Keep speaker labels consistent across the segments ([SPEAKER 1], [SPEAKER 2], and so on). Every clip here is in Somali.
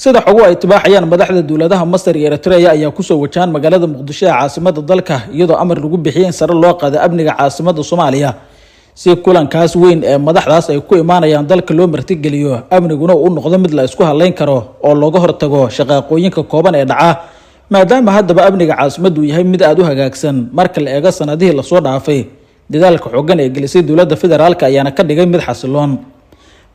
[SPEAKER 1] sida xogo ay tibaaxayaan madaxda dowladaha Masar iyo Eritrea ayaa ku soo wajahan magaalada Muqdisho ee caasimadda dalka iyadoo amar lagu bixiyay in sare loo qaado amniga caasimadda Soomaaliya si kulankaas weyn ee madaxdaas ay ku imaanayaan dalka loo martigeliyo amniguna uu noqdo mid la isku haleyn karo oo looga hortago shaqooyinka kooban ee dhaca maadaama haddaba amniga caasimaddu yahay mid aad u hagaagsan marka la eego sanadihii la soo dhaafay dadaalka xooggan ee gelisay dowladda federaalka ayaana ka dhigay mid xasiloon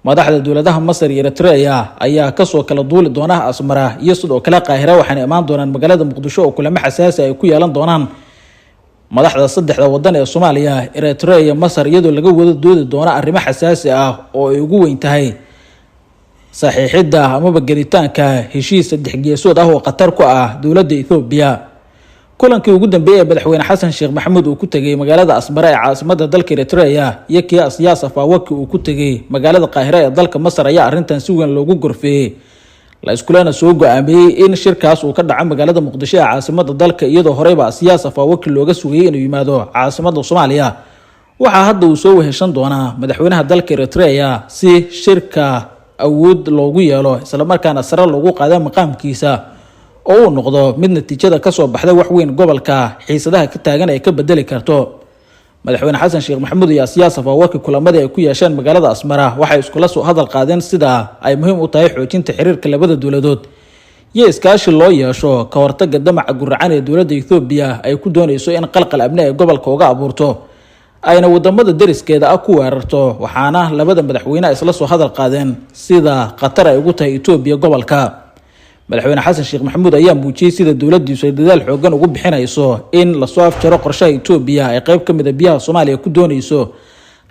[SPEAKER 1] madaxda dowladaha Masar iyo Eritrea ayaa ka soo kala duuli doona Asmara iyo sidoo kale Qaahira waxaana imaan doonaan magaalada Muqdisho oo kulamo xasaasi ay ku yeelan doonaan madaxda saddexda wadan ee Soomaaliya Eritrea iyo Masar iyadoo laga wada doodi doona arrimo xasaasi ah oo ay ugu weyn tahay saxiixida ama gelitaanka heshiis saddex geesood ah oo qatar ku ah dowladda Ethiopia kulankii ugu dambeeyay madaxweyne Xasan Sheekh Maxamuud uu ku tagay magaalada Asmara ee caasimadda dalka Eritrea iyo kii Siyaas Afawaki uu ku tagay magaalada Qaahira ee dalka Masar ayaa arrintan si weyn loogu gorfeeyay la iskuulana soo go'aamiyay in shirkaas uu ka dhaco magaalada Muqdisho ee caasimadda dalka iyadoo horeyba Siyaas Afawaki looga sugayay inuu yimaado caasimadda Soomaaliya waxa hadda uu soo weheshan doonaa madaxweynaha dalka Eritrea si shirka awood loogu yeelo isla markaana sare loogu qaado maqaamkiisa oo uu noqdo mid natiijada ka soo baxday wax weyn gobolka xiisadaha ka taagan ay ka bedeli karto madaxweyne Xasan Sheekh Maxamuud iyo Siyaas Afawaki kulamadii ay ku yeesheen magaalada Asmara waxay iskula soo hadal qaadeen sida ay muhiim u tahay xoojinta xiriirka labada dowladood iyo iskaashi loo yeesho ka hortagga damaca guracan ee dowladda Ethiopia ay ku doonayso in qalqal amni ay gobolka uga abuurto ayna wadamada deriskeeda ah ku weerarto waxaana labada madaxweyne isla soo hadal qaadeen sida qatar ay ugu tahay Ethiopia gobolka madaxweyne Xasan Sheekh Maxamuud ayaa muujiyay sida dowladdiisu ay dadaal xooggan ugu bixinayso in la soo afjaro qorshaha Ethiopia ay qayb ka mid ah biyaha Soomaaliya ku doonayso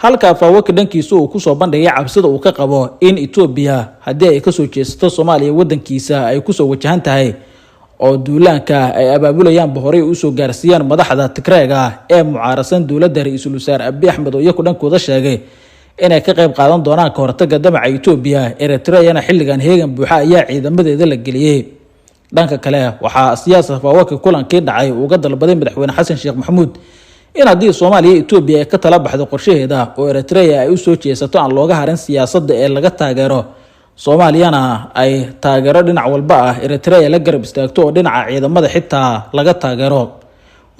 [SPEAKER 1] halka Afawaki dhankiisa uu ku soo bandhigay cabsida uu ka qabo in Ethiopia haddii ay ka soo jeesato Soomaaliya wadankiisa ay ku soo wajahan tahay oo duulaanka ay abaabulayaan horey u soo gaarsiiyaan madaxda Tigreega ee mucaarasan dowladda Ra'iisul Wasaare Abiy Ahmed oo iyagu dhankooda sheegay inay ka qayb qaadan doonaan ka hortagga damaca Ethiopia Eritrea xilligan heegan buuxa ayaa ciidamadeeda la geliyay dhanka kale waxaa Siyaas Afawaki kulankii dhacay uga dalbaday madaxweyne Xasan Sheekh Maxamuud in haddii Soomaaliya Ethiopia ay ka tala baxdo qorshaheeda oo Eritrea ay u soo jeesato aan looga harin siyaasadda ee laga taageero Soomaaliyana ay taageero dhinac walba ah Eritrea la garab istaagto oo dhinaca ciidamada xitaa laga taageero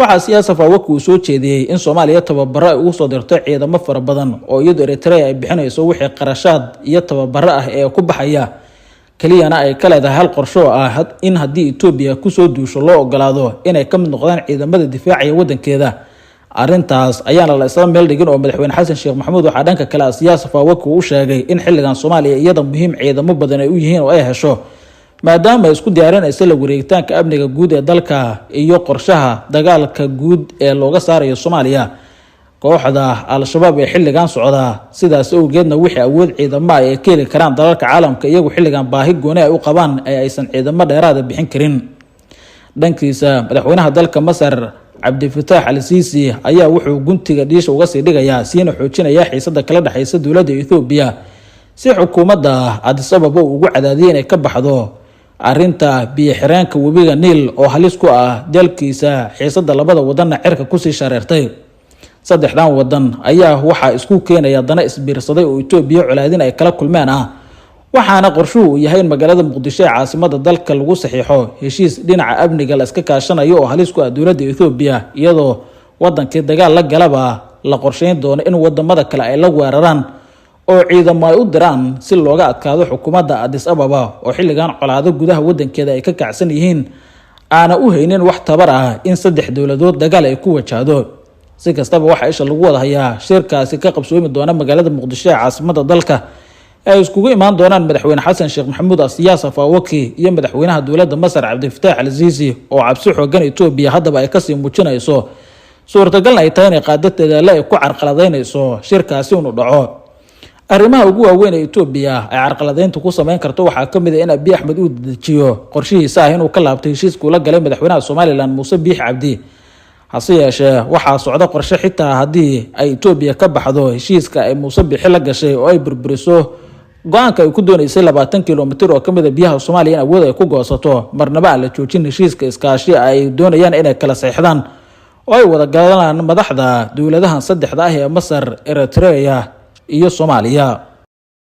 [SPEAKER 1] waxaa Siyaas Afawaki uu soo jeediyay in Soomaaliya tababaro ay ugu soo dirto ciidamo fara badan oo iyadoo Eritrea ay bixinayso wixii qarashaad iyo tababaro ah ee ku baxaya kaliyana ay ka leedahay hal qorsho ah in haddii Ethiopia ku soo duusho loo ogolaado inay ka mid noqdaan ciidamada difaaciya wadankeeda arrintaas ayaana la isla meel dhigin oo madaxweyne Xasan Sheekh Maxamuud waxa dhanka kale Siyaas Afawaki uu sheegay in xilligan Soomaaliya iyada muhiim ciidamo badan ay u yihiin oo ay hesho maadaama ay isku diyaarinayso la wareegitaanka amniga guud ee dalka iyo qorshaha dagaalka guud ee looga saarayo Soomaaliya kooxda Al-Shabaab ee xilligan socda sidaas awgeedna wixii awood ciidamo ay ka heli karaan dalalka caalamka iyagu xilligan baahi gooni ay u qabaan aysan ciidamo dheeraad ah bixin karin dhankiisa madaxweynaha dalka Masar Cabdifataax Al-Siisi ayaa wuxuu guntiga dhiisha uga sii dhigayaa siina xoojinaya xiisada kala dhaxaysa dowladda Ethiopia si xukuumadda Addis Ababa ugu cadaadiyay inay ka baxdo arrinta biyo xireenka webiga Niil oo halis ku ah dalkiisa xiisada labada wadan cirka ku sii shareertay saddexdan wadan ayaa waxa isku keenaya dana isbiirsaday oo Ethiopia culaadin ay kala kulmeen waxaana qorshuhu yahay in magaalada Muqdisho ee caasimadda dalka lagu saxiixo heshiis dhinaca amniga la iska kaashanayo oo halis ku ah dowladda Ethiopia iyadoo wadankii dagaal la galaba la qorsheyn doono in wadamada kale ay la weeraraan oo ciidamo ay u diraan si looga adkaado xukuumadda Addis Ababa oo xilligan colaado gudaha wadankeeda ay ka kacsan yihiin aana u haynin wax tabar ah in saddex dowladood dagaal ay ku wajahdo si kastaba waxa isha lagu wada hayaa shirkaasi ka qabsoomi doona magaalada Muqdisho ee caasimadda dalka ay iskugu imaan doonaan madaxweyne Xasan Sheekh Maxamuud Siyaas Afawaki iyo madaxweynaha dowladda Masar Cabdifataax Al-Siisi oo cabsi xooggan Ethiopia haddaba ay ka sii muujinayso suurtagalna ay tahay in qaadadeeda ay ku carqaladeynayso shirkaasi uu dhaco arrimaha ugu waaweyn ee Ethiopia ay carqaladeynta ku sameyn karto waxaa ka mid ah in Abiy Ahmed uu dejiyo qorshihiisa ah inuu ka laabto heshiiska uu la galay madaxweynaha Somaliland Muuse Biix Cabdi hase yeeshee waxaa socda qorshe xitaa haddii ay Ethiopia ka baxdo heshiiska ay Muuse Biix la gashay oo ay burburiso go'aanka ay ku doonaysay 20 kiiloomitir oo ka mid ah biyaha Soomaaliya in awood ay ku goosato marnaba aan la joojin heshiiska iskaashi ay doonayaan inay kala saxiixdaan oo ay wada galaan madaxda dowladahan saddexda ah ee Masar Eritrea iyo Soomaaliya.